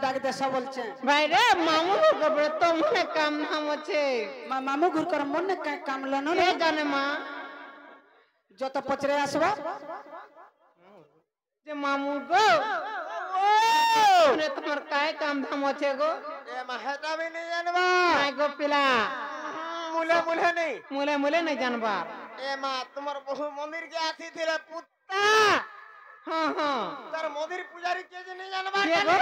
ডাক দেশ বলছে ভাই রে মামু গবরে তো মনে কাম নাম আছে মামু ঘুর কর মনে কাম লনো কে জানে মা যত পচরে আসবা যে মামু গো তোমার काय काम धाम আছে গো এ মা হেটা भी नहीं जानबा নাই গো পিলা मुले मुले नहीं মুলে মুলে নাই জানবা ए मां तुम्हार बहु मंदिर के आथी थिले पुत्ता हां हां तार मंदिर पुजारी के जे नहीं जानबा के गो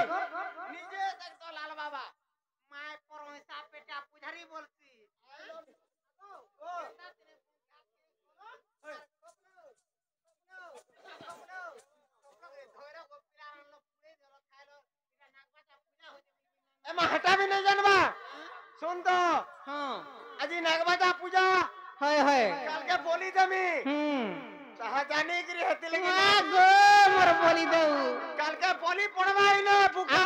निजे देख तो लाल बाबा माय परमैसा पेटा पुजारी बोलती एमा हटा भी नहीं जानबा सुन तो हां আজি नागबाजा पूजा হয় হয় काल के बोली दमी कहा जाने की रहती लेकिन गो मोर बोली दऊ काल के बोली पड़वाइले बुका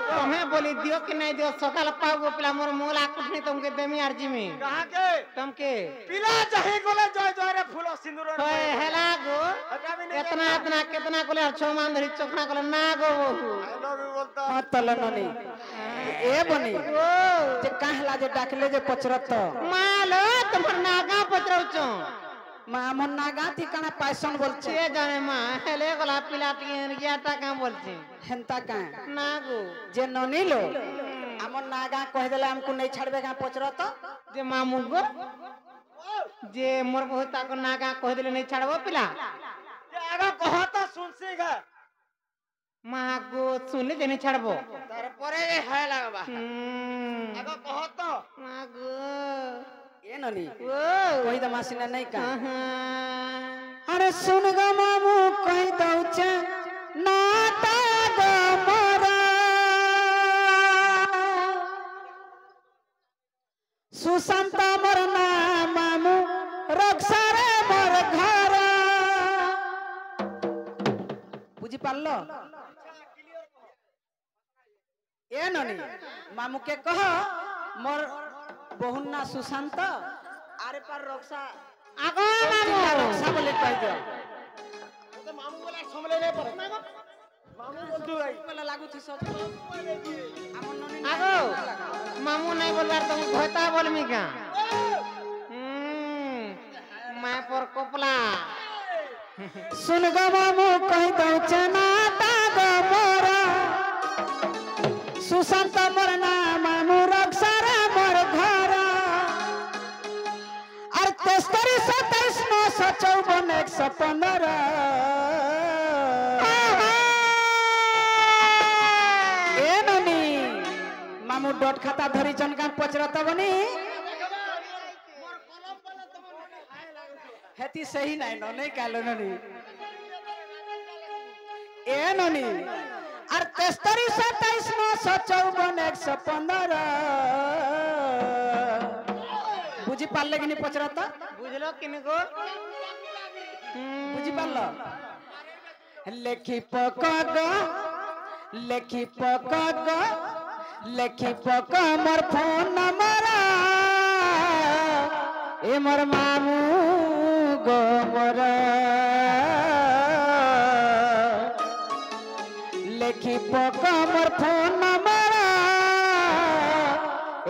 तुम्हें बोली दियो कि नहीं दियो सकाल पाओ पिला मोर मोला कुछ तुमके देमी अर्जी में कहा के तुमके पिला चाहे गोले जय जय रे फूल सिंदूर होय हेला गो हटा भी नहीं इतना इतना कितना कोले छो मान धरी चोखना कोले ना गो आई लव यू बोलता हां तलननी ए बनी जे कहला जे डाकले जे पचरत मालो तुम्हार नागा पचरौचो मामन नागा ठिकाना पाइसन बोलছে কে জানে মা হেলে গলা পিলা টিয়াটা কাম বলছে হেনতা কা না গো যে ননিলো আমন নাগা কহ দেলে हमको नहीं छाड़बे का पचरत যে মামু গো যে মোর বহুত তাকে নাগা কহ দিলে नहीं ছাড়বো পিলা ये आगा कहा तो सुनसीगा মা গো শুনলে যে नहीं ছাড়বো तार परे ये है लागबा आगा कहा तो মা গো ए ननी ও कोई दमासिना नहीं का আহা। अरे सुन ग मामू कह दउचे नाता ग मोरा सुशांत मोर ना मामू रक्षा रे मोर घर बुझी पारलो ए ननी मामू के कह मोर बहुना सुशांत आरे पर रक्षा আগো মামু रक्षा बोले कह दियो तो मामू वाला समले नहीं पर मामू बोलतु भाई मला लागू थी सच আমন ননি আগো মামু নাই বলবার তুমি ঘটা বলমি কা मैं पर कोपला सुन ग मामू कह दउ चनाता ग मोरा सुशांत मोर ना मामू रक्षा रे मोर घर और 73 27 954 115 ए ननी मामू डॉट खाता धरी जनका पचरत बनी हेती सही नहीं नो नहीं कालो ननी ए ननी और 73 27 954 115 बुझी पारले कि नहीं पचरत बुझलो किन गो बुझी पारलो लेखी पक मोर फोन नंबर ए मोर मामू गो मोर लेखी पक मोर फोन नंबर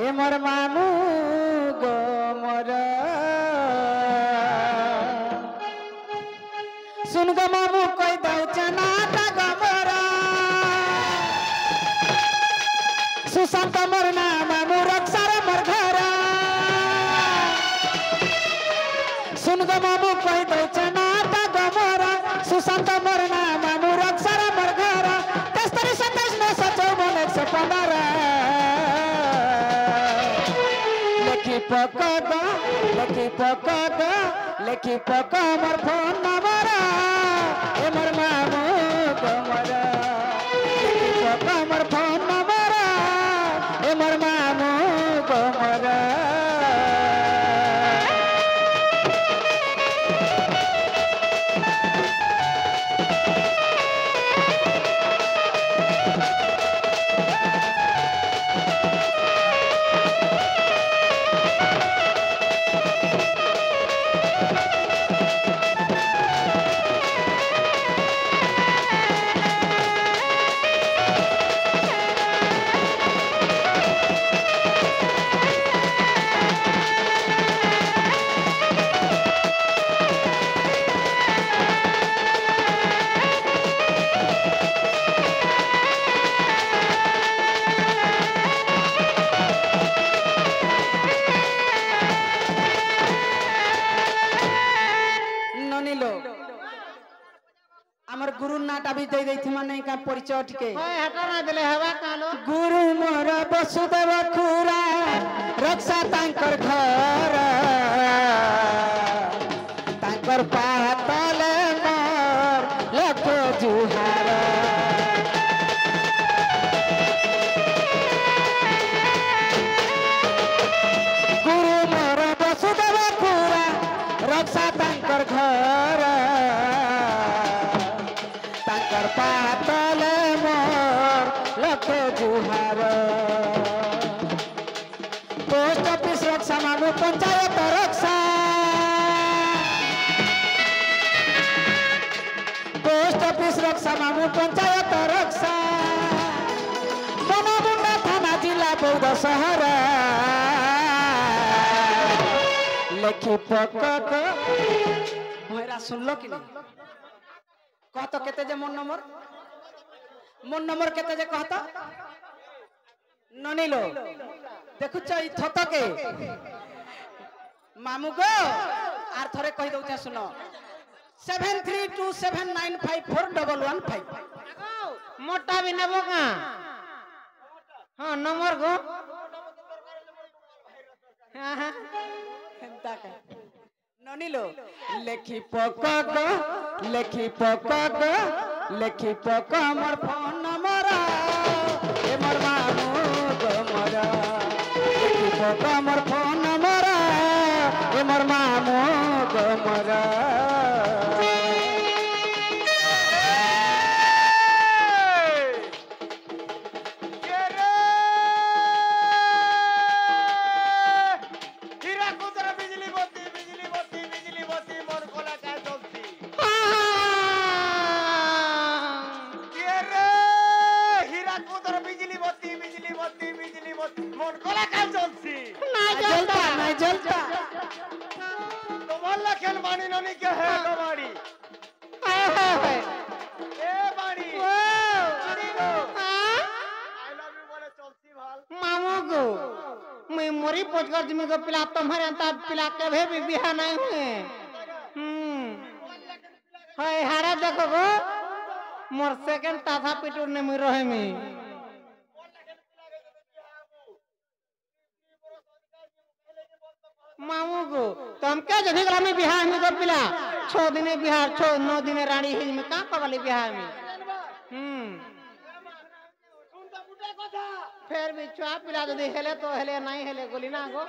ए मोर मामू गो मोर सुन ग मामू कोई दउ चनाता ग मोरा सुशांत मोर ना मामू रक्षा रे मोर घर सुन ग मामू कोई दउ चनाता ग मोरा सुशांत मोर ना मामू रक्षा रे मोर घर 73 27 954 115 लेखी पक मोर फोन नंबर ए मोर मामू गो मोर लेखी पक मोर फोन नंबर ए मोर मामू गो मोर टा भी दे देथि माने का परिचय टिके ओए हटा ना देले हवा कालो गुरु मोर वसुदेव खुरा रक्षा तांकर घर तांकर पातले मोर लख जुहार गुरु मोर वसुदेव खुरा रक्षा तांकर घर तांकर पातले मोर लख जुहार पोस्ट ऑफिस रक्षा मामू पंचायत रक्षा पोस्ट ऑफिस रक्षा मामू पंचायत रक्षा बनमुंडा थाना जिला बौद्ध शहर लेखी पकक मेरा सुनलो कि नहीं कह तो केते जे मन नंबर केते जे कहता ननीलो देखु ई थत के मामू गो आर थरे कहि दउछा सुनो 7327954115 मोटा भी नेबो का हां नंबर गो हेंता का ननीलो लेखी पक मोर फोन नंबर ए मोर मामू गो मोर लेखी पक मोर फोन नंबर ए मोर मामू गो मोर मोरी पोचकर जिमे को पिला तुम्हारे अंता पिला कभी भी बिहा नहीं हुए हाय हारा देखो गो मोर सेकंड ताथा पिटूर ने मुई रहे मी मामू को तुम क्या जभी गला में बिहा में को पिला 6 दिने बिहार 9 दिने रानी हिज में का कबली बिहा में फिर भी छुआ पिला जदी हेले तो हेले नहीं हेले गोली ना गो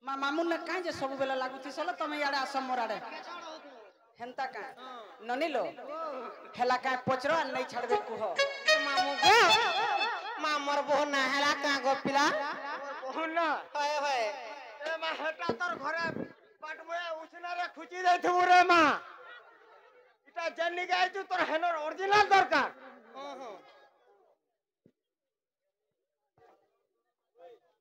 मामू ने काहे जे सब बेला लागुती सला तमे याडे असम मोराडे हेंता का ननीलो हेला का पोचरो नहीं छड़बे कुहो मामू गो मा मोर बहन ना हेला का गो पिला बहन ना हाय हाय ए मा हेटा तोर घरे पाटमया उछना रे खुची देथु रे मा इटा जन्नी गायछु तोर हेनर ओरिजिनल दरकार